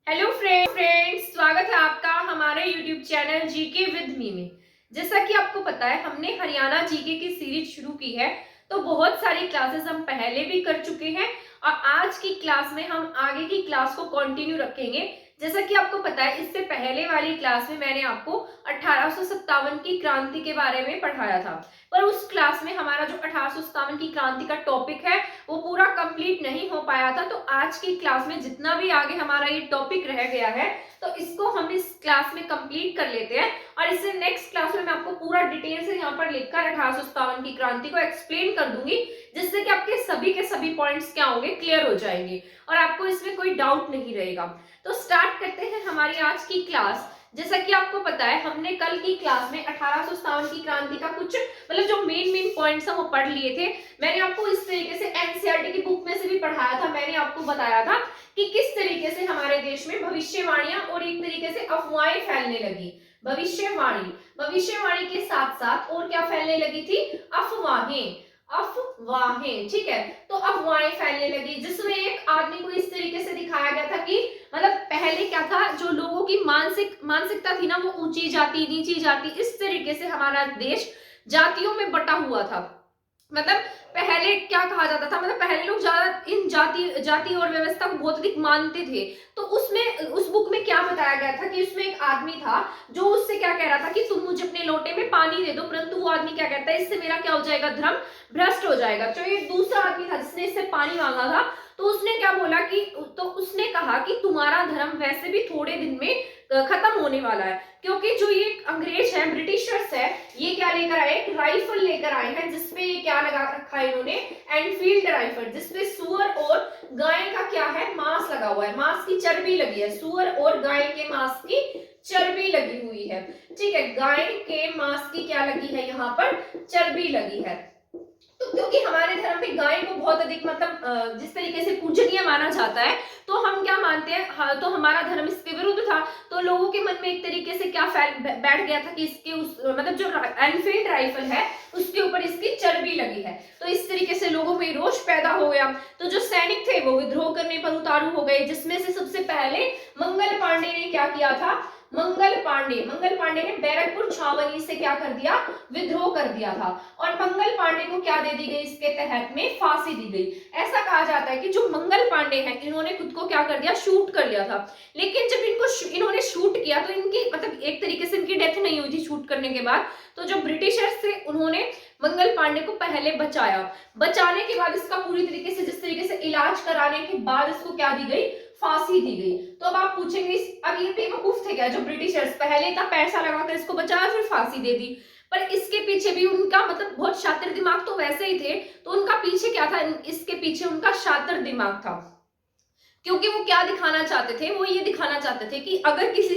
Hello friends, स्वागत है आपका हमारे YouTube channel GK with me में। जैसा कि आपको पता है, हमने हरियाणा जीके की सीरीज शुरू की है। तो बहुत सारी क्लासेस हम पहले भी कर चुके हैं और आज की क्लास में हम आगे की क्लास को कंटिन्यू रखेंगे। जैसा कि आपको पता है, इससे पहले वाली क्लास में मैंने आपको 1857 की क्रांति के बारे में पढ़ाया था, पर उस क्लास में हमारा जो 1857 की क्रांति का टॉपिक है वो पूरा कंप्लीट नहीं हो पाया था। तो आज की क्लास में जितना भी आगे हमारा ये टॉपिक रह गया है, तो इसको हम इस क्लास में कंप्लीट कर लेते हैं और इससे नेक्स्ट क्लास में मैं आपको पूरा डिटेल से यहाँ पर लिखकर 1857 की क्रांति को एक्सप्लेन कर दूंगी, जिससे कि आपके सभी के सभी पॉइंट्स क्या होंगे, क्लियर हो जाएंगे और आपको इसमें कोई डाउट नहीं रहेगा। तो स्टार्ट करते हैं हमारी आज की क्लास। जैसा कि आपको पता है, हमने कल की क्लास में 1857 की क्रांति का कुछ जो मेन पॉइंट्स हैं वो पढ़ लिए थे। मैंने आपको इस तरीके से एनसीईआरटी की बुक में से भी पढ़ाया था। मैंने आपको बताया था कि किस तरीके से हमारे देश में भविष्यवाणियां और एक तरीके से अफवाहें फैलने लगी। भविष्यवाणी के साथ साथ और क्या फैलने लगी थी? अफवाहें। ठीक है, तो अफवाहें फैलने लगी, जिसमें एक आदमी को इस तरीके से दिखाया गया था कि पहले क्या था, जो लोगों की मानसिकता थी ना, वो ऊंची जाति नीची जाति, इस तरीके से हमारा देश जातियों में बटा हुआ था। पहले क्या कहा जाता था, पहले लोग ज्यादा इन जाति और व्यवस्था को बहुत अधिक मानते थे। तो उस बुक में क्या बताया गया था कि उसमें एक आदमी था जो उससे क्या कह रहा था कि तुम मुझे अपने लोटे में पानी दे दो, परंतु वो आदमी क्या कहता है, इससे मेरा क्या हो जाएगा, धर्म भ्रष्ट हो जाएगा। तो ये दूसरा आदमी था जिसने इससे पानी मांगा था, तो उसने क्या बोला कि, तो उसने कहा कि तुम्हारा धर्म वैसे भी थोड़े दिन में खत्म होने वाला है, क्योंकि जो ये अंग्रेज है, ब्रिटिशर्स है, ये क्या लेकर आए, एक राइफल लेकर आए हैं, जिसपे ये क्या लगा रखा है इन्होंने, एनफील्ड राइफल, जिसपे सुअर और गाय का क्या है, मांस लगा हुआ है, मांस की चर्बी लगी है, सुअर और गाय के मांस की चर्बी लगी हुई है। ठीक है, गाय के मांस की क्या लगी है, यहाँ पर चर्बी लगी है। तो क्योंकि हमारे धर्म में गाय को बहुत अधिक जिस तरीके से पूजनीय माना जाता है, तो हम क्या मानते हैं, हाँ, तो हमारा धर्म इसके विरुद्ध था। तो लोगों के मन में एक तरीके से क्या बैठ गया था कि इसके जो एनफील्ड राइफल है उसके ऊपर इसकी चर्बी लगी है। तो इस तरीके से लोगों में रोष पैदा हो गया। तो जो सैनिक थे वो विद्रोह करने पर उतारू हो गए, जिसमें से सबसे पहले मंगल पांडे ने क्या किया था, मंगल पांडे ने बैरकपुर छावनी से क्या कर दिया, विद्रोह कर दिया था। और मंगल पांडे को क्या दे दी गई, इसके तहत में फांसी दी गई। ऐसा कहा जाता है कि जो मंगल पांडे हैं, इन्होंने खुद को क्या कर दिया, शूट कर लिया था। लेकिन जब इन्होंने शूट किया तो इनकी एक तरीके से इनकी डेथ नहीं हुई थी शूट करने के बाद। तो जो ब्रिटिशर्स थे उन्होंने मंगल पांडे को पहले बचाने के बाद इसका पूरी तरीके से, जिस तरीके से इलाज कराने के बाद इसको क्या दी गई, फांसी दी गई। तो अब आप पूछेंगे, अब ये बेवकूफ थे क्या जो ब्रिटिशर्स, पहले इतना पैसा लगाकर इसको बचाया फिर फांसी दे दी। पर इसके पीछे भी उनका बहुत शातिर दिमाग तो वैसे ही थे, तो उनका पीछे क्या था, इसके पीछे उनका शातिर दिमाग था। क्योंकि वो क्या दिखाना चाहते थे, वो ये दिखाना चाहते थे कि अगर किसी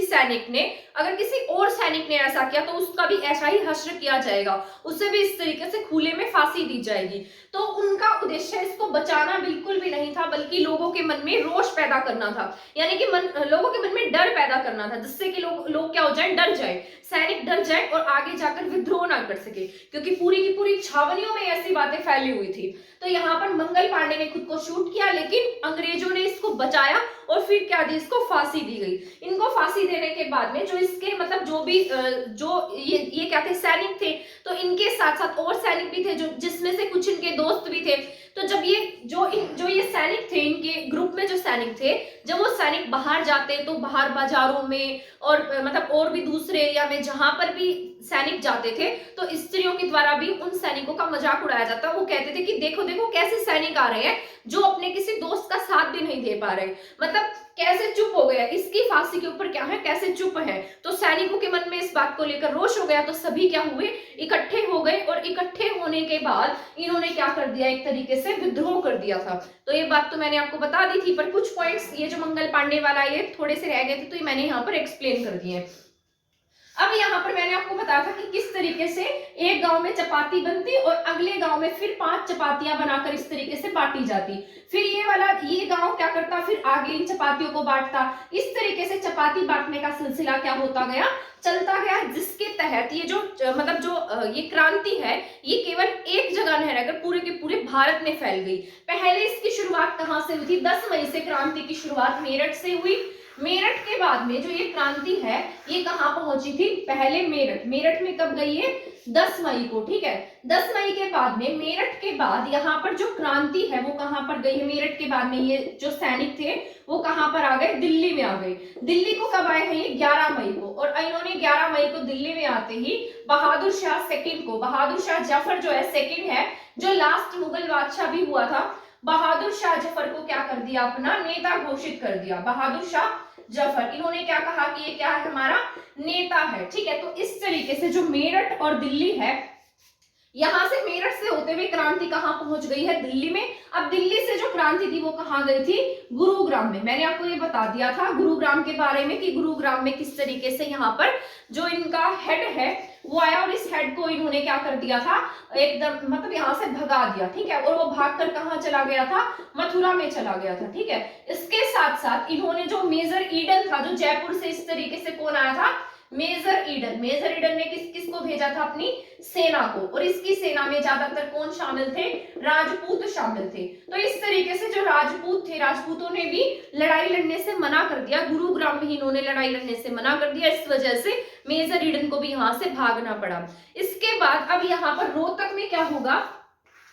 और सैनिक ने ऐसा किया तो उसका भी ऐसा ही हश्र किया जाएगा, उसे भी इस तरीके से खुले में फांसी दी जाएगी। तो उनका उद्देश्य इसको बचाना बिल्कुल भी नहीं था, बल्कि लोगों के मन में रोष पैदा करना था, यानी कि लोगों के मन में डर पैदा करना था, जिससे कि लोग क्या हो जाए, डर जाए, सैनिक डर जाए और आगे जाकर विद्रोह ना कर सके, क्योंकि पूरी की पूरी छावनियों में ऐसी बातें फैली हुई थी। तो यहाँ पर मंगल पांडे ने खुद को शूट किया, लेकिन अंग्रेजों ने इसको बचाया और फिर क्या दी, इसको फांसी दी गई। इनको फांसी देने के बाद में जो इसके जो ये क्या थे, सैनिक थे, तो इनके साथ साथ और सैनिक भी थे, जो जिसमें से कुछ इनके दोस्त भी थे। तो जब ये सैनिक थे, इनके ग्रुप में जो सैनिक थे, जब वो सैनिक बाहर जाते तो बाहर बाजारों में और भी दूसरे एरिया में जहां पर भी सैनिक जाते थे, तो स्त्रियों के द्वारा भी उन सैनिकों का मजाक उड़ाया जाता। वो कहते थे कि देखो देखो कैसे सैनिक आ रहे हैं जो अपने किसी दोस्त का साथ भी नहीं दे पा रहे, कैसे चुप हो गया, इसकी फांसी के ऊपर क्या है, कैसे चुप है। तो सैनिकों के मन में इस बात को लेकर रोष हो गया, तो सभी क्या हुए, इकट्ठे हो गए और इकट्ठे होने के बाद इन्होंने क्या कर दिया, एक तरीके से विद्रोह कर दिया था। तो ये बात तो मैंने आपको बता दी थी, पर कुछ पॉइंट्स ये जो मंगल पांडे वाला ये थोड़े से रह गए थे, तो ये मैंने यहाँ पर एक्सप्लेन कर दिए। अब यहाँ पर मैंने आपको बताया था कि किस तरीके से एक गांव में चपाती बनती और अगले गांव में फिर 5 चपातियां बनाकर इस तरीके से बांटी जाती। फिर ये गांव क्या करता, फिर आगे इन चपातियों को बांटता। इस तरीके से चपाती बांटने का सिलसिला क्या होता गया, चलता गया, जिसके तहत ये जो ये क्रांति है, ये केवल एक जगह नहीं रहकर पूरे के पूरे भारत में फैल गई। पहले इसकी शुरुआत कहां से हुई थी, 10 मई से क्रांति की शुरुआत मेरठ से हुई। मेरठ के बाद में जो ये क्रांति है ये कहाँ पहुंची थी, पहले मेरठ, मेरठ में कब गई है, 10 मई को, ठीक है। 10 मई के बाद में मेरठ के बाद यहाँ पर जो क्रांति है वो कहाँ पर गई है, मेरठ के बाद में ये जो सैनिक थे वो कहाँ पर आ गए, दिल्ली में आ गए। दिल्ली को कब आए हैं ये, 11 मई को, और इन्होंने 11 मई को दिल्ली में आते ही बहादुर शाह सेकंड को, बहादुर शाह जफर जो है सेकंड है, जो लास्ट मुगल बादशाह भी हुआ था, बहादुर शाह जफर को क्या कर दिया, अपना नेता घोषित कर दिया। बहादुर शाह जफर, इन्होंने क्या कहा कि ये क्या है, हमारा नेता है, ठीक है। तो इस तरीके से जो मेरठ और दिल्ली है, यहां से मेरठ से होते हुए क्रांति कहां पहुंच गई है, दिल्ली में। अब दिल्ली से जो क्रांति थी वो कहां गई थी, गुरुग्राम में। मैंने आपको ये बता दिया था गुरुग्राम के बारे में कि गुरुग्राम में किस तरीके से यहाँ पर जो इनका हेड है वो आया और इस हेड को इन्होंने क्या कर दिया था, एकदम मतलब यहाँ से भगा दिया, ठीक है। और वो भागकर कहाँ चला गया था, मथुरा में चला गया था, ठीक है। इसके साथ साथ इन्होंने जो मेजर ईडन था, जो जयपुर से इस तरीके से कौन आया था, मेजर ईडन, मेजर ईडन ने किस किस को भेजा था, अपनी सेना को, और इसकी सेना में ज्यादातर कौन शामिल थे, राजपूत शामिल थे। तो इस तरीके से जो राजपूत थे, राजपूतों ने भी लड़ाई लड़ने से मना कर दिया, गुरुग्राम में ही इन्होंने लड़ाई लड़ने से मना कर दिया, इस वजह से मेजर ईडन को भी यहाँ से भागना पड़ा। इसके बाद अब यहाँ पर रोहतक में क्या होगा,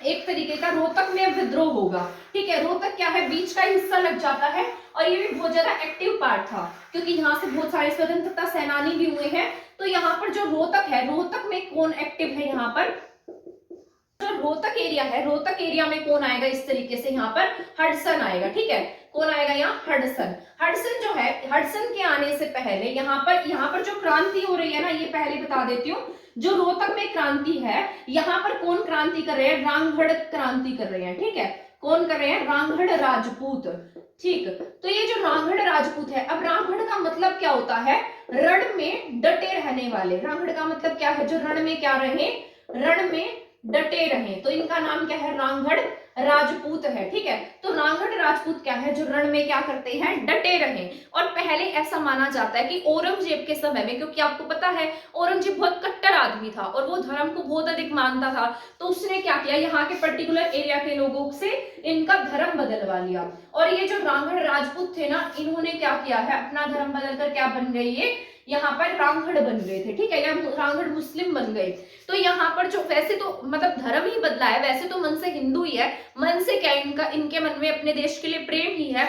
एक तरीके का रोहतक में विद्रोह होगा, ठीक है। रोहतक क्या है, बीच का हिस्सा लग जाता है, और ये भी बहुत ज्यादा एक्टिव पार्ट था क्योंकि यहाँ से बहुत सारे स्वतंत्रता सेनानी भी हुए हैं। तो यहाँ पर जो रोहतक है, रोहतक में कौन एक्टिव है, यहाँ पर जो रोहतक एरिया है, रोहतक एरिया में कौन आएगा, इस तरीके से यहाँ पर हडसन आएगा, ठीक है। कौन आएगा यहाँ, हडसन। हडसन जो है, हडसन के आने से पहले यहाँ पर जो क्रांति हो रही है ना, ये पहले बता देती हूँ। जो रोहतक में क्रांति है, यहाँ पर कौन क्रांति कर रहे हैं, रांगड़ क्रांति कर रहे हैं, ठीक है। कौन कर रहे हैं, रांगड़ राजपूत, ठीक। तो ये जो रांगड़ राजपूत है, अब रांगड़ का मतलब क्या होता है, रण में डटे रहने वाले। रांगड़ का मतलब क्या है, जो रण में क्या रहे, रण में डटे रहे, तो इनका नाम क्या है, रांगड़ राजपूत है, ठीक है। तो रांगड़ राजपूत क्या है, जो रण में क्या करते हैं, डटे रहे। और पहले ऐसा माना जाता है कि औरंगजेब के समय में, क्योंकि आपको पता है औरंगजेब बहुत कट्टर आदमी था और वो धर्म को बहुत अधिक मानता था, तो उसने क्या किया, यहाँ के पर्टिकुलर एरिया के लोगों से इनका धर्म बदलवा लिया। और ये जो रांगड़ राजपूत थे ना, इन्होंने क्या किया है, अपना धर्म बदलकर क्या बन गए, ये यहाँ पर रांगड़ बन गए थे, ठीक है, या रांगड़ मुस्लिम बन गए। तो यहाँ पर जो वैसे तो मतलब धर्म ही बदला है, वैसे तो मन से हिंदू ही है, मन से क्या इनके मन में अपने देश के लिए प्रेम ही है।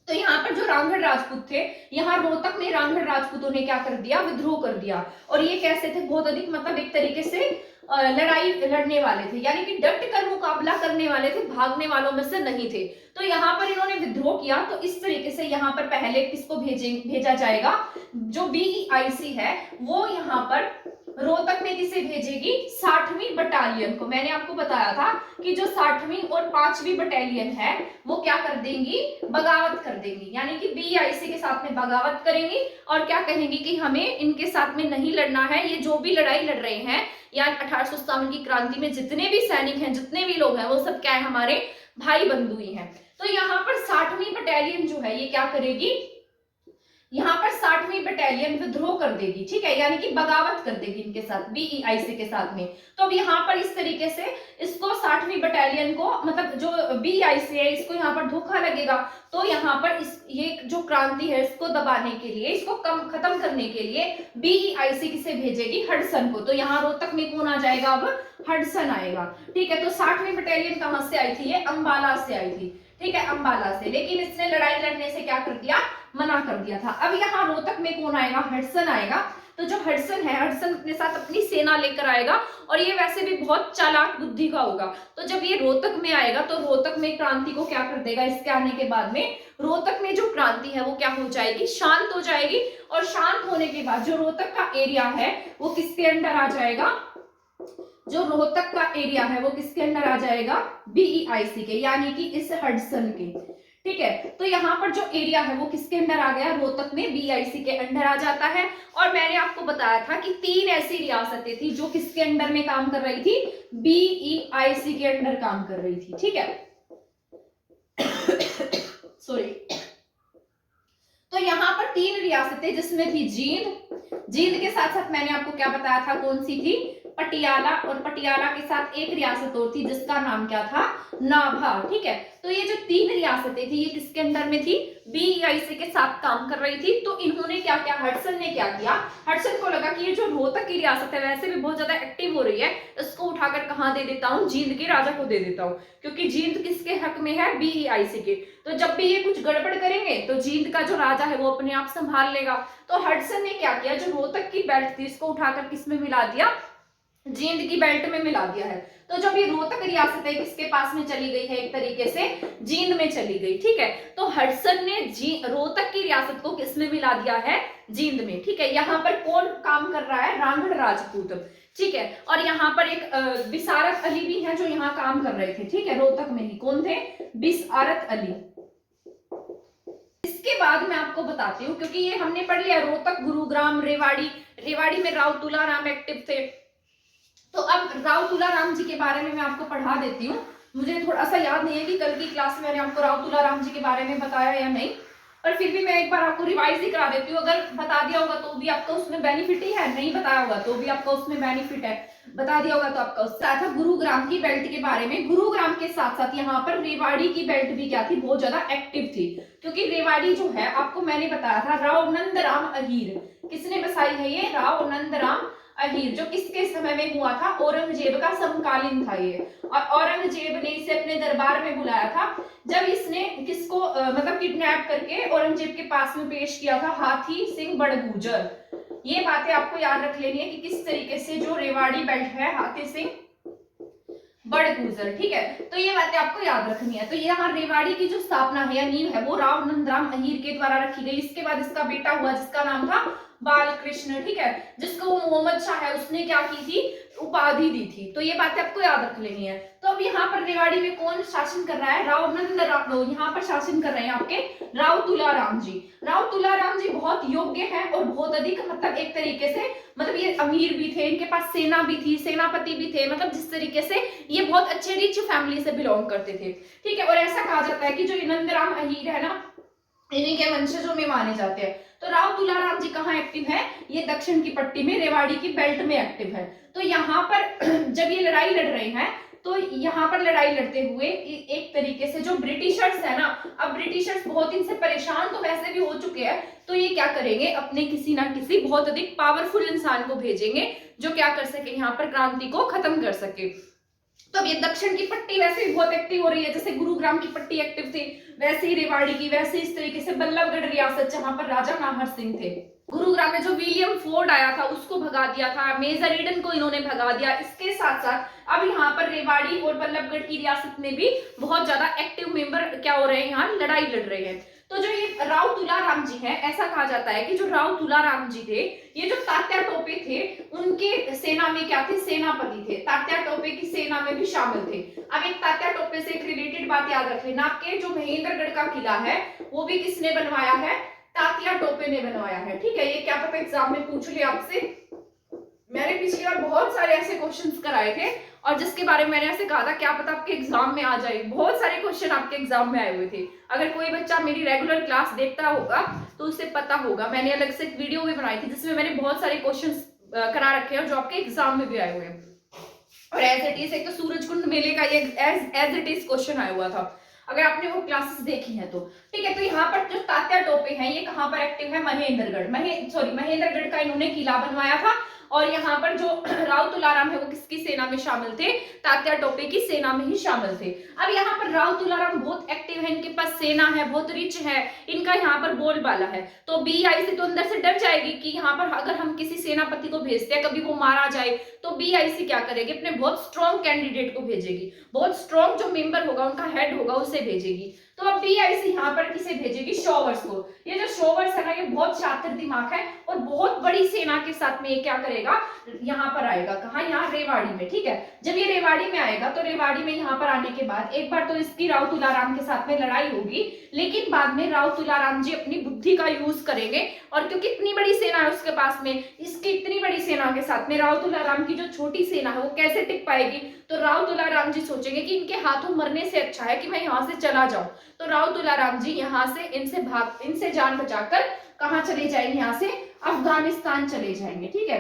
तो यहाँ पर जो रांगड़ राजपूत थे, यहाँ रोहतक में रांगड़ राजपूतों ने क्या कर दिया, विद्रोह कर दिया। और ये कैसे थे, बहुत अधिक मतलब एक तरीके से लड़ाई लड़ने वाले थे, यानी कि डट कर मुकाबला करने वाले थे, भागने वालों में से नहीं थे। तो यहाँ पर इन्होंने विद्रोह किया। तो इस तरीके से यहाँ पर पहले किसको भेजा जाएगा, जो BEIC है वो यहाँ पर रोहतक में किसे भेजेगी, 60वीं बटालियन को। मैंने आपको बताया था कि जो 60वीं और 5वीं बटालियन है वो क्या कर देंगी, बगावत कर देंगी, यानी कि BEIC के साथ में बगावत करेंगी और क्या कहेंगी कि हमें इनके साथ में नहीं लड़ना है। ये जो भी लड़ाई लड़ रहे हैं, या 1857 की क्रांति में जितने भी सैनिक हैं, जितने भी लोग हैं, वो सब क्या है, हमारे भाई बंधु ही हैं। तो यहाँ पर 60वीं बटालियन जो है ये क्या करेगी, यहाँ पर 60वीं बटालियन विद्रोह कर देगी, ठीक है, यानी कि बगावत कर देगी इनके साथ, BEIC के साथ में। तो अब यहाँ पर इस तरीके से इसको 60वीं बटालियन को, मतलब जो BEIC है, इसको यहाँ पर धोखा लगेगा। तो यहाँ पर ये जो क्रांति है इसको दबाने के लिए, इसको खत्म करने के लिए BEIC किसे भेजेगी, हडसन को। तो यहाँ रोहतक में कौन आ जाएगा, अब हडसन आएगा, ठीक है। तो 60वीं बटालियन कहाँ से आई थी, ये अंबाला से आई थी, ठीक है, अंबाला से। लेकिन इसने लड़ाई लड़ने से क्या कर दिया, मना कर दिया था। अब यहाँ रोहतक में कौन आएगा, हडसन आएगा। तो जो हडसन है, हडसन अपने साथ अपनी सेना लेकर आएगा, और ये वैसे भी बहुत चालाक बुद्धि का होगा। तो जब ये रोहतक में आएगा तो रोहतक में क्रांति को क्या कर देगा, इसके आने के बाद में रोहतक में जो क्रांति है वो क्या हो जाएगी, शांत हो जाएगी। और शांत होने के बाद जो रोहतक का एरिया है वो किसके अंडर आ जाएगा, जो रोहतक का एरिया है वो किसके अंडर आ जाएगा, BEIC के, यानी कि इस हडसन के, ठीक है। तो यहाँ पर जो एरिया है वो किसके अंडर आ गया, रोहतक में BEIC के अंडर आ जाता है। और मैंने आपको बताया था कि 3 ऐसी रियासतें थी जो किसके अंडर में काम कर रही थी, BEIC के अंडर काम कर रही थी, ठीक है। सॉरी। तो यहाँ पर 3 रियासतें जिसमें थी जींद, जींद के साथ साथ मैंने आपको क्या बताया था, कौन सी थी, पटियाला, और पटियाला के साथ एक रियासत और थी जिसका नाम क्या था, नाभा। ठीक है, तो ये जो 3 रियासतें थी ये किसके अंडर में थी, बीईआईसी के साथ काम कर रही थी। तो इन्होंने क्या किया, हडसन ने क्या किया, हडसन को लगा कि ये जो रोहतक की रियासत है वैसे भी बहुत ज्यादा एक्टिव हो रही है, इसको उठाकर कहाँ दे देता हूँ, जींद के राजा को दे देता हूँ, क्योंकि जींद किसके हक में है, बीईआईसी के। तो जब भी ये कुछ गड़बड़ करेंगे तो जींद का जो राजा है वो अपने आप संभाल लेगा। तो हडसन ने क्या किया, जो रोहतक की बेल्ट थी इसको उठाकर किस में मिला दिया, जींद की बेल्ट में मिला दिया है। तो जब ये रोहतक रियासत है किसके पास में चली गई है, एक तरीके से जींद में चली गई। ठीक है, तो हडसन ने रोहतक की रियासत को किस में मिला दिया है, जींद में। ठीक है, यहाँ पर कौन काम कर रहा है, रांगड़ राजपूत। ठीक है, और यहाँ पर एक बिसारत अली भी है जो यहाँ काम कर रहे थे। ठीक है, रोहतक में ही कौन थे, बिसारत अली। इसके बाद मैं आपको बताती हूँ, क्योंकि ये हमने पढ़ लिया रोहतक, गुरुग्राम, रेवाड़ी। रेवाड़ी में राव तुलाराम एक्टिव थे। तो अब राव तुलाराम जी के बारे में मैं आपको पढ़ा देती हूँ। मुझे थोड़ा सा याद नहीं है कि कल की क्लास में मैंने आपको राव तुलाराम जी के बारे में बताया या नहीं, पर फिर भी मैं एक बार आपको रिवाइज ही करा देती हूँ। अगर बता दिया होगा तो भी आपका उसमें बेनिफिट ही है, नहीं बताया होगा तो भी आपका उसमें बेनिफिट है, बता दिया होगा तो आपका उसका था। गुरुग्राम की बेल्ट के बारे में, गुरुग्राम के साथ साथ यहाँ पर रेवाड़ी की बेल्ट भी क्या थी, बहुत ज्यादा एक्टिव थी, क्योंकि रेवाड़ी जो है आपको मैंने बताया था राव नंदराम अहीर, किसने बसाई है ये, राव नंदराम अहीर, जो किसके समय में हुआ था, औरंगजेब का समकालीन था ये। और औरंगजेब ने इसे अपने दरबार में बुलाया था जब इसने किसको मतलब किडनैप करके औरंगजेब के पास में पेश किया था, हाथी सिंह बड़गुजर। ये बातें आपको याद रख लेनी है कि किस तरीके से जो रेवाड़ी बेल्ट है, हाथी सिंह बड़गुजर। ठीक है, तो ये बातें आपको याद रखनी है। तो यहाँ रेवाड़ी की जो स्थापना है या नींव है वो राव नंदराम अहीर के द्वारा रखी गई। इसके बाद इसका बेटा हुआ जिसका नाम था बालकृष्ण। ठीक है, जिसको वो मोहम्मद शाह है उसने क्या की थी, उपाधि दी थी। तो ये बातें आपको याद रख लेनी है। तो अब यहाँ पर रेवाड़ी में कौन शासन कर रहा है, राव नंदराम, यहाँ पर शासन कर रहे हैं आपके राव तुलाराम जी। राव तुलाराम जी बहुत योग्य हैं और बहुत अधिक मतलब एक तरीके से मतलब ये अमीर भी थे, इनके पास सेना भी थी, सेनापति भी थे, मतलब जिस तरीके से ये बहुत अच्छे रिच फैमिली से बिलोंग करते थे। ठीक है, और ऐसा कहा जाता है कि जो नंदराम अहीर है ना, इन्हीं के वंशजों में माने जाते हैं। तो राव तुलाराम जी कहाँ एक्टिव है, ये दक्षिण की पट्टी में रेवाड़ी की बेल्ट में एक्टिव है। तो यहाँ पर जब ये लड़ाई लड़ रहे हैं तो यहाँ पर लड़ाई लड़ते हुए एक तरीके से जो ब्रिटिशर्स है ना, अब ब्रिटिशर्स बहुत इनसे परेशान तो वैसे भी हो चुके हैं, तो ये क्या करेंगे, अपने किसी ना किसी बहुत अधिक पावरफुल इंसान को भेजेंगे जो क्या कर सके, यहाँ पर क्रांति को खत्म कर सके। तो अब ये दक्षिण की पट्टी वैसे भी बहुत एक्टिव हो रही है, जैसे गुरुग्राम की पट्टी एक्टिव थी वैसे ही रेवाड़ी की, वैसे इस तरीके से बल्लभगढ़ रियासत जहां पर राजा नाहर सिंह थे। गुरुग्राम में जो विलियम फोर्ड आया था उसको भगा दिया था, मेजर ईडन को इन्होंने भगा दिया। इसके साथ साथ अब यहाँ पर रेवाड़ी और बल्लभगढ़ की रियासत में भी बहुत ज्यादा एक्टिव मेंबर क्या हो रहे हैं, यहाँ लड़ाई लड़ रहे हैं। तो जो ये राव तुलाराम जी हैं, ऐसा कहा जाता है कि जो राव तुलाराम जी थे, ये जो तात्या टोपे थे उनके सेना में क्या थे, सेनापति थे, तात्या टोपे की सेना में भी शामिल थे। अब एक तात्या टोपे से एक रिलेटेड बात याद रख लेना, आपके जो महेंद्रगढ़ का किला है वो भी किसने बनवाया है, तात्या टोपे ने बनवाया है। ठीक है, ये क्या पता एग्जाम में पूछ ले आपसे, मैंने पिछली बार बहुत सारे ऐसे क्वेश्चंस कराए थे और जिसके बारे में मैंने ऐसे कहा था क्या पता आपके एग्जाम में आ जाए, बहुत सारे क्वेश्चन आपके एग्जाम में आए हुए थे। अगर कोई बच्चा मेरी रेगुलर क्लास देखता होगा तो उसे पता होगा, मैंने अलग से एक वीडियो भी बनाई थी जिसमें मैंने बहुत सारे क्वेश्चन करा रखे हैं जो आपके एग्जाम में भी आए हुए हैं। और एज इट इज एक तो सूरजकुंड मेले का ये एज इट इज क्वेश्चन आया हुआ था, अगर आपने वो क्लासेस देखी हैं तो। ठीक है, तो यहाँ पर जो तात्या टोपे हैं ये कहाँ पर एक्टिव है, महेंद्रगढ़, महेंद्रगढ़ का इन्होंने किला बनवाया था। और यहाँ पर जो राव तुलाराम है वो किसकी सेना में शामिल थे, तात्या टोपे की सेना में ही शामिल थे। अब यहाँ पर राव तुलाराम बहुत एक्टिव है, इनके पास सेना है, बहुत रिच है, इनका यहाँ पर बोलबाला है। तो बीआई से तो अंदर से डर जाएगी कि यहाँ पर अगर हम किसी सेनापति को भेजते हैं कभी वो मारा जाए तो बीआईसी क्या करेगी, अपने बहुत स्ट्रॉन्ग कैंडिडेट को भेजेगी, बहुत स्ट्रॉन्ग जो मेंबर होगा उनका हेड होगा उसे भेजेगी। तो अब बीआईसी यहाँ पर किसे भेजेगी, शॉवर्स को। ये जो शॉवर्स है ना ये बहुत शातिर दिमाग है और बहुत बड़ी सेना के साथ में ये क्या करेगा, यहाँ पर आएगा, कहाँ, यहाँ रेवाड़ी में। ठीक है, जब ये रेवाड़ी में आएगा तो रेवाड़ी में यहाँ पर आने के बाद एक बार तो इसकी राव तुलाराम के साथ में लड़ाई होगी, लेकिन बाद में राव तुलाराम जी अपनी बुद्धि का यूज करेंगे और क्योंकि इतनी बड़ी सेना है उसके पास में, इसकी इतनी बड़ी सेना के साथ में राव तुलाराम की जो छोटी सेना है वो कैसे टिक पाएगी। तो राव तुलाराम जी सोचेंगे कि इनके हाथों मरने से अच्छा है कि मैं यहाँ से चला जाऊं। तो राव तुलाराम जी यहाँ से इनसे जान बचाकर कहाँ चले जाएंगे, यहाँ से अफगानिस्तान चले जाएंगे। ठीक है,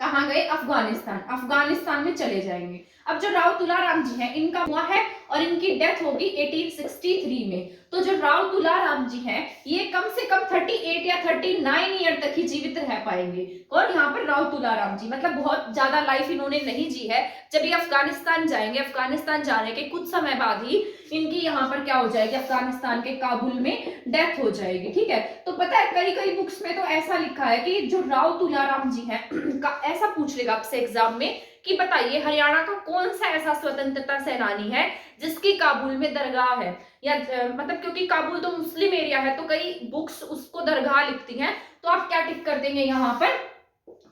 कहाँ गए, अफगानिस्तान, अफगानिस्तान में चले जाएंगे। अब जो राव तुलाराम जी हैं इनका हुआ है और इनकी डेथ होगी 1863 में। तो जो राव तुलाराम जी हैं ये कम से कम 38 या 39 ईयर तक ही जीवित रह पाएंगे। और यहाँ पर राव तुलाराम जी मतलब बहुत ज्यादा लाइफ इन्होंने नहीं जी है। जब ये अफगानिस्तान जाएंगे, अफगानिस्तान जाने के कुछ समय बाद ही इनकी यहाँ पर क्या हो जाएगी, अफगानिस्तान के काबुल में डेथ हो जाएगी। ठीक है, तो पता है कई कई बुक्स में तो ऐसा लिखा है कि जो राव तुलाराम जी हैं ऐसा पूछ लेगा आपसे एग्जाम में कि बताइए हरियाणा का कौन सा ऐसा स्वतंत्रता सेनानी है जिसकी काबुल में दरगाह है, या मतलब क्योंकि काबुल तो मुस्लिम एरिया है तो कई बुक्स उसको दरगाह लिखती हैं, तो आप क्या टिक कर देंगे यहाँ पर,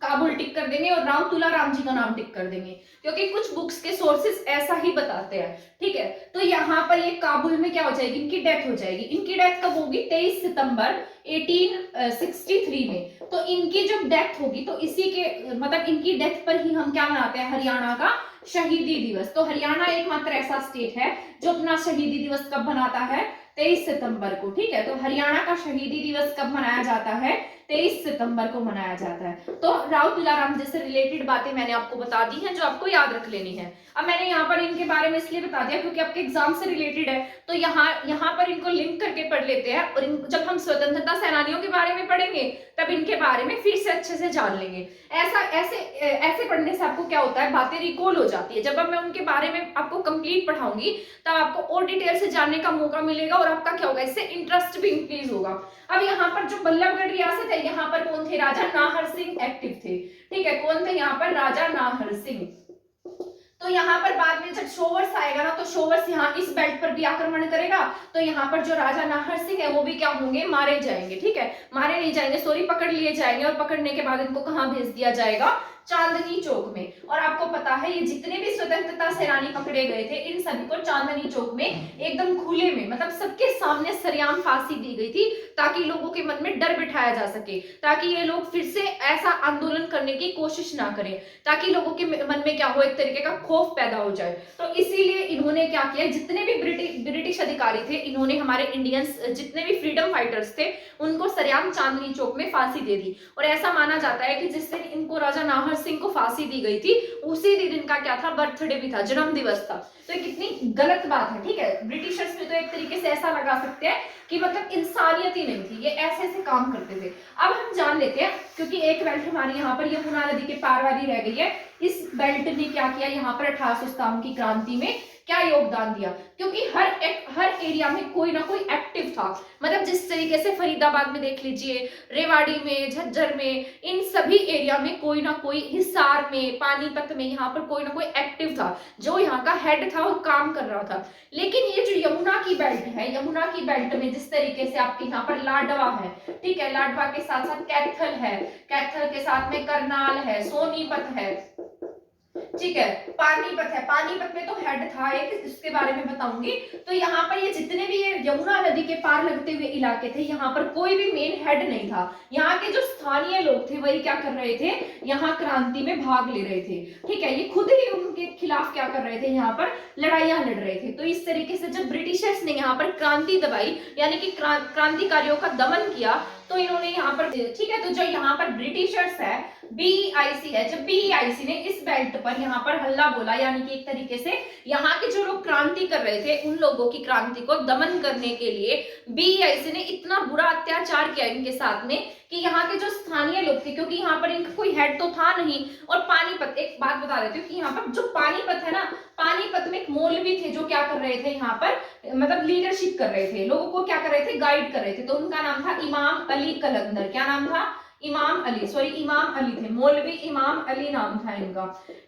काबुल टिक कर देंगे और राव तुलाराम जी का नाम टिक कर देंगे, क्योंकि कुछ बुक्स के सोर्सेस ऐसा ही बताते हैं। ठीक है, तो यहाँ पर ये काबुल में क्या हो जाएगी, इनकी डेथ हो जाएगी। इनकी डेथ कब होगी, 23 सितंबर 1863 में। तो इनकी जब डेथ होगी तो इसी के मतलब इनकी डेथ पर ही हम क्या मनाते हैं, हरियाणा का शहीदी दिवस। तो हरियाणा एकमात्र ऐसा स्टेट है जो अपना शहीदी दिवस कब मनाता है, 23 सितंबर को। ठीक है, तो हरियाणा का शहीदी दिवस कब मनाया जाता है, 23 सितंबर को मनाया जाता है। तो राव तुलाराम जी से रिलेटेड बातें मैंने आपको बता दी हैं जो आपको याद रख लेनी है। अब मैंने यहाँ पर इनके बारे में इसलिए बता दिया क्योंकि आपके एग्जाम से रिलेटेड है, तो यहाँ पर इनको लिंक करके पढ़ लेते हैं, और जब हम स्वतंत्रता सेनानियों के बारे में पढ़ेंगे तब इनके बारे में फिर से अच्छे से जान लेंगे। ऐसे पढ़ने से आपको क्या होता है, बातें रिकॉल हो जाती है। जब अब मैं उनके बारे में आपको कंप्लीट पढ़ाऊंगी तब आपको और डिटेल से जानने का मौका मिलेगा और आपका क्या होगा, इससे इंटरेस्ट भी इंक्रीज होगा। अब यहाँ पर जो बल्लभगढ़ रियासत है, यहाँ पर कौन थे, राजा नाहर सिंह एक्टिव थे। ठीक है, कौन थे यहाँ पर, राजा नाहर सिंह। तो यहाँ पर बाद में जब शोवर्स आएगा ना, तो शोवर्स यहाँ इस बेल्ट पर भी आक्रमण करेगा, तो यहाँ पर जो राजा नाहर सिंह है वो भी क्या होंगे, मारे जाएंगे। ठीक है, मारे नहीं जाएंगे, सॉरी, पकड़ लिए जाएंगे, और पकड़ने के बाद इनको कहाँ भेज दिया जाएगा, चांदनी चौक में। और आपको पता है ये जितने भी स्वतंत्रता सेनानी पकड़े गए थे इन सभी को चांदनी चौक में एकदम खुले में, मतलब सबके सामने सरेआम फांसी दी गई थी, ताकि लोगों के मन में डर बिठाया जा सके, ताकि ये लोग फिर से ऐसा आंदोलन करने की कोशिश ना करें, ताकि लोगों के मन में क्या हो, एक तरीके का खौफ पैदा हो जाए। तो इसीलिए इन्होंने क्या किया, जितने भी ब्रिटिश अधिकारी थे, इन्होंने हमारे इंडियंस जितने भी फ्रीडम फाइटर्स थे उनको सरेआम चांदनी चौक में फांसी दे दी। और ऐसा माना जाता है कि जिस दिन इनको राजा नाहर सिंह को फांसी दी गई थी उसी दिन इनका क्या था, बर्थडे भी था, जन्म दिवस था। तो ये कितनी गलत बात है। ठीक है, ब्रिटिशर्स में तो एक तरीके से ऐसा लगा सकते हैं कि मतलब इंसानियत ही नहीं थी, ये ऐसे ऐसे काम करते थे। अब हम जान लेते हैं, क्योंकि एक बेल्ट हमारी यहाँ पर यमुना नदी के पार वाली रह गई है, इस बेल्ट ने क्या किया यहाँ पर 1857 की क्रांति में क्या योगदान दिया, क्योंकि हर एरिया में कोई ना कोई एक्टिव था। मतलब जिस तरीके से फरीदाबाद में देख लीजिए, रेवाड़ी में, झज्जर में, इन सभी एरिया में कोई ना कोई, हिसार में, पानीपत में, यहाँ पर कोई ना कोई एक्टिव था जो यहाँ का हेड था और काम कर रहा था। लेकिन ये जो यमुना की बेल्ट है, यमुना की बेल्ट में जिस तरीके से आपके यहाँ पर लाडवा है, ठीक है, लाडवा के साथ साथ कैथल है, कैथल के साथ में करनाल है, सोनीपत है, ठीक है, पानीपत है, पानीपत में तो हेड था एक, इसके बारे में बताऊंगी। तो यहाँ पर ये जितने भी ये यमुना नदी के पार लगते हुए इलाके थे, यहाँ पर कोई भी मेन हेड नहीं था। यहाँ के जो स्थानीय लोग थे वही क्या कर रहे थे, यहाँ क्रांति में भाग ले रहे थे। ठीक है, ये खुद ही उनके खिलाफ क्या कर रहे थे, यहाँ पर लड़ाइयां लड़ रहे थे। तो इस तरीके से जब ब्रिटिशर्स ने यहाँ पर क्रांति दबाई, यानी कि क्रांतिकारियों का दमन किया, तो इन्होंने यहाँ पर, ठीक है, तो जो यहाँ पर ब्रिटिशर्स है, बीईआईसी है, जब बीईआईसी ने इस बेल्ट पर यहाँ पर हल्ला बोला, यानी कि एक तरीके से यहाँ के जो लोग क्रांति कर रहे थे उन लोगों की क्रांति को दमन करने के लिए बीईआईसी ने इतना बुरा अत्याचार किया इनके साथ में कि यहाँ के जो स्थानीय लोग थे, क्योंकि यहाँ पर इनका कोई हेड तो था नहीं, और पानीपत, एक बात बता देती हूँ कि यहाँ पर जो पानीपत है ना, पानीपत में एक मौलवी थे जो क्या कर रहे थे, यहाँ पर मतलब लीडरशिप कर रहे थे, लोगों को क्या कर रहे थे, गाइड कर रहे थे। तो उनका नाम था इमाम अली कलंदर। क्या नाम था, इमाम अली, सॉरी इमाम अली थे, मौलवी इमाम अली नाम था इनका।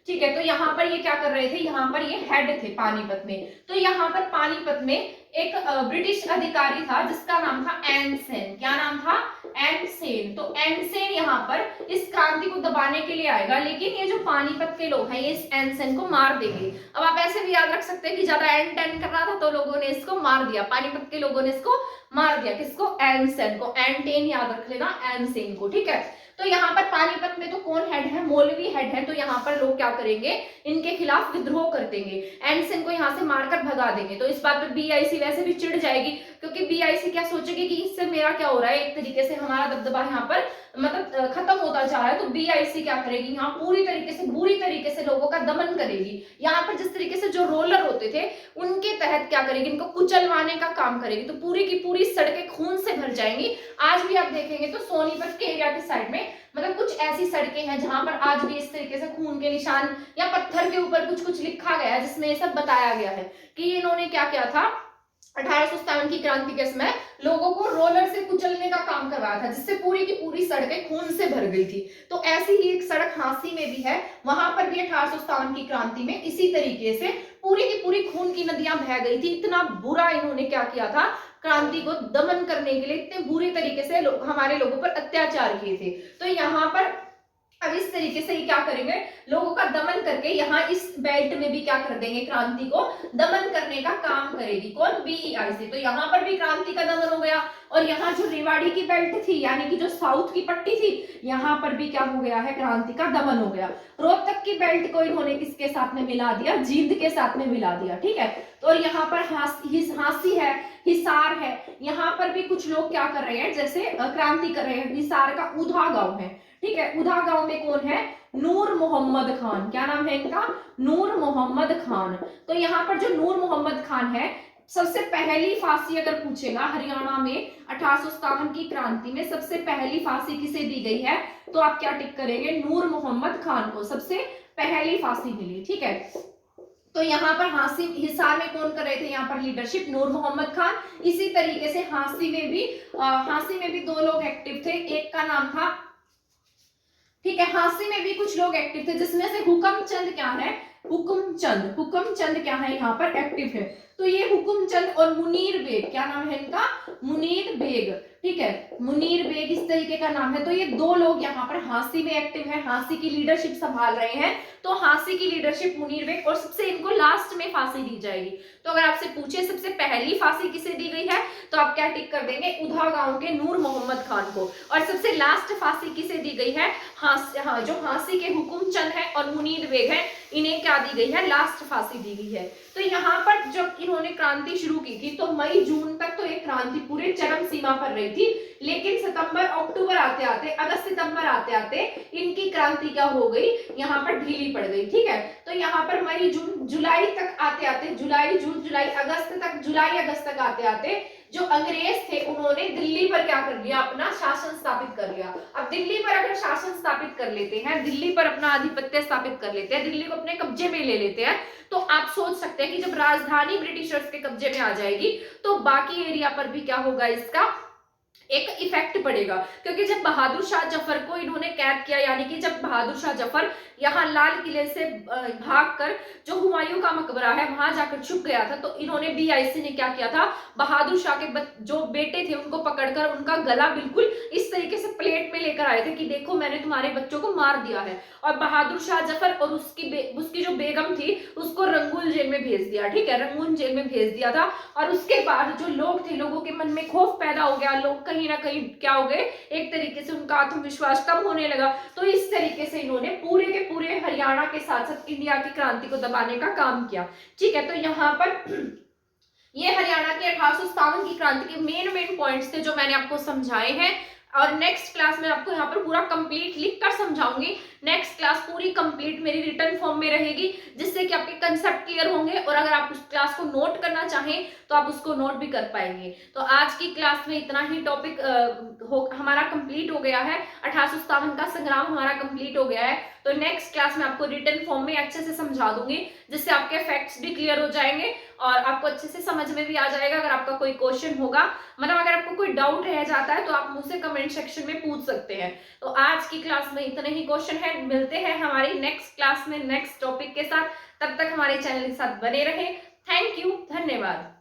ठीक है, तो यहाँ पर ये क्या कर रहे थे, यहाँ पर ये हेड थे पानीपत में। तो यहाँ पर पानीपत में एक ब्रिटिश अधिकारी था जिसका नाम था एन सेन। क्या नाम था, एन सेन। तो एन सेन यहाँ पर इस क्रांति को दबाने के लिए आएगा, लेकिन ये जो पानीपत के लोग हैं ये इस एन सेन को मार देंगे। अब आप ऐसे भी याद रख सकते हैं कि ज्यादा एन टेन कर रहा था तो लोगों ने इसको मार दिया, पानीपत के लोगों ने इसको मार दिया। किसको? एनसेन को। एंटेन याद रख लेना, एनसेन को, ठीक है। तो यहाँ पर पानीपत में तो कौन हेड है? मौलवी हेड है। तो यहाँ पर लोग क्या करेंगे? इनके खिलाफ विद्रोह कर देंगे, एनसेन को यहाँ से मारकर भगा देंगे। तो इस बात पे बीआईसी वैसे भी चिढ़ जाएगी, क्योंकि बीआईसी क्या सोचेगी कि इससे मेरा क्या हो रहा है, एक तरीके से हमारा दबदबा यहाँ पर मतलब खत्म होता जा रहा है। तो बीआईसी क्या करेगी? यहाँ पूरी तरीके से बुरी तरीके से लोगों का दमन करेगी। यहाँ पर जिस तरीके से जो रोलर होते थे उनके तहत क्या करेगी? इनको कुचलवाने का काम करेगी। तो पूरी की पूरी सड़कें खून से भर जाएंगी। आज भी आप देखेंगे तो सोनीपत के एरिया की साइड में मतलब कुछ ऐसी सड़कें हैं जहां पर आज भी इस तरीके से खून के निशान या पत्थर के ऊपर कुछ कुछ लिखा गया है, जिसमें ये सब बताया गया है कि इन्होंने क्या किया था 1857 की क्रांति के समय लोगों को रोलर से कुचलने का काम करवाया था, जिससे पूरी की पूरी सड़कें खून से भर गई थी। तो ऐसी ही एक सड़क हांसी में भी है, वहां पर भी 1857 की क्रांति में इसी तरीके से पूरी की पूरी खून की नदियां बह गई थी। इतना बुरा इन्होंने क्या किया था, क्रांति को दमन करने के लिए इतने बुरे तरीके से हमारे लोगों पर अत्याचार किए थे। तो यहाँ पर अब इस तरीके से ये क्या करेंगे? लोगों का दमन करके यहाँ इस बेल्ट में भी क्या कर देंगे? क्रांति को दमन करने का काम करेगी। कौन? बीईआईसी। तो यहाँ पर भी क्रांति का दमन हो गया। और यहाँ जो रेवाड़ी की बेल्ट थी, यानी कि जो साउथ की पट्टी थी, यहाँ पर भी क्या हो गया है? क्रांति का दमन हो गया। रोहतक की बेल्ट को इन्होंने किसके साथ में मिला दिया? जींद के साथ में मिला दिया, ठीक है। तो यहाँ पर हांसी है, हिसार है, यहाँ पर भी कुछ लोग क्या कर रहे हैं? जैसे क्रांति कर रहे हैं। हिसार का उधा गांव है, ठीक है। उधा गांव में कौन है? नूर मोहम्मद खान। क्या नाम है इनका? नूर मोहम्मद खान। तो यहाँ पर जो नूर मोहम्मद खान है, सबसे पहली फांसी अगर पूछेगा हरियाणा में 1857 की क्रांति में सबसे पहली फांसी किसे दी गई है, तो आप क्या टिक करेंगे? नूर मोहम्मद खान को सबसे पहली फांसी मिली, ठीक है। तो यहाँ पर हिसार में कौन कर रहे थे? यहाँ पर लीडरशिप नूर मोहम्मद खान। इसी तरीके से हांसी में भी दो लोग एक्टिव थे। एक का नाम था, ठीक है, हांसी में भी कुछ लोग एक्टिव थे, जिसमें से हुक्मचंद क्या है? हुक्मचंद क्या है? यहाँ पर एक्टिव है। तो ये हुक्मचंद और मुनीर बेग, क्या नाम है इनका? मुनीर बेग, ठीक है। मुनीर बेग इस तरीके का नाम है। तो ये दो लोग यहाँ पर हांसी में एक्टिव है, हांसी की लीडरशिप संभाल रहे हैं। तो हांसी की लीडरशिप मुनीर बेग, और सबसे इनको लास्ट में फांसी दी जाएगी। तो अगर आपसे पूछे सबसे पहली फांसी किसे दी गई है, तो आप क्या टिक कर देंगे? उधा गांव के नूर मोहम्मद खान को। और सबसे लास्ट फांसी किसे दी गई है? जो हांसी के हुक्मचंद है और मुनीर बेग है, इन्हें क्या दी गई है? लास्ट फांसी दी गई है। तो यहाँ पर जब इन्होंने क्रांति शुरू की थी, तो मई जून तक तो एक क्रांति पूरे चरम सीमा पर रही थी। लेकिन सितंबर अक्टूबर आते आते, अगस्त सितंबर आते आते इनकी क्रांति क्या हो गई? यहाँ पर ढीली पड़ गई, ठीक है। तो यहाँ पर मई जून जुलाई तक आते आते, जुलाई जून जुलाई अगस्त तक, जुलाई अगस्त तक आते आते जो अंग्रेज थे उन्होंने दिल्ली पर क्या कर लिया? अपना शासन स्थापित कर लिया। अब दिल्ली पर अगर शासन स्थापित कर लेते हैं, दिल्ली पर अपना आधिपत्य स्थापित कर लेते हैं, दिल्ली को अपने कब्जे में ले लेते हैं, तो आप सोच सकते हैं कि जब राजधानी ब्रिटिशर्स के कब्जे में आ जाएगी, तो बाकी एरिया पर भी क्या होगा? इसका एक इफेक्ट पड़ेगा। क्योंकि जब बहादुर शाह जफर को इन्होंने कैद किया, यानी कि जब बहादुर शाह जफर यहाँ लाल किले से भागकर जो हुमायूं का मकबरा है वहां जाकर छुप गया था, तो इन्होंने बीआईसी ने क्या किया था? बहादुर शाह के जो बेटे थे उनको पकड़कर उनका गला बिल्कुल इस तरीके से प्लेट में लेकर आए थे कि देखो मैंने तुम्हारे बच्चों को मार दिया है। और बहादुर शाह जफर और उसकी जो बेगम थी उसको रंगून जेल में भेज दिया, ठीक है, रंगून जेल में भेज दिया था। और उसके बाद जो लोग थे, लोगों के मन में खौफ पैदा हो गया, लोग कहीं ना कहीं क्या हो गए? एक तरीके से उनका आत्मविश्वास कम होने लगा। तो इस तरीके से इन्होंने पूरे के पूरे हरियाणा के साथ साथ इंडिया की क्रांति को दबाने का काम किया, ठीक है। तो यहाँ पर ये हरियाणा की 1857 की क्रांति के मेन पॉइंट्स थे जो मैंने आपको समझाए हैं। और नेक्स्ट क्लास में आपको यहाँ पर पूरा कंप्लीट लिख कर समझाऊंगी। नेक्स्ट क्लास पूरी कंप्लीट मेरी रिटर्न फॉर्म में रहेगी, जिससे कि आपके कंसेप्ट क्लियर होंगे, और अगर आप उस क्लास को नोट करना चाहें तो आप उसको नोट भी कर पाएंगे। तो आज की क्लास में इतना ही टॉपिक हमारा कंप्लीट हो गया है। 1857 का संग्राम हमारा कंप्लीट हो गया है। तो नेक्स्ट क्लास में आपको रिटर्न फॉर्म में अच्छे से समझा दूंगी, जिससे आपके फैक्ट्स भी क्लियर हो जाएंगे और आपको अच्छे से समझ में भी आ जाएगा। अगर आपका कोई क्वेश्चन होगा, मतलब अगर आपको कोई डाउट रह जाता है, तो आप मुझसे कमेंट सेक्शन में पूछ सकते हैं। तो आज की क्लास में इतने ही क्वेश्चन है। मिलते हैं हमारी नेक्स्ट क्लास में नेक्स्ट टॉपिक के साथ। तब तक हमारे चैनल के साथ बने रहें। थैंक यू, धन्यवाद।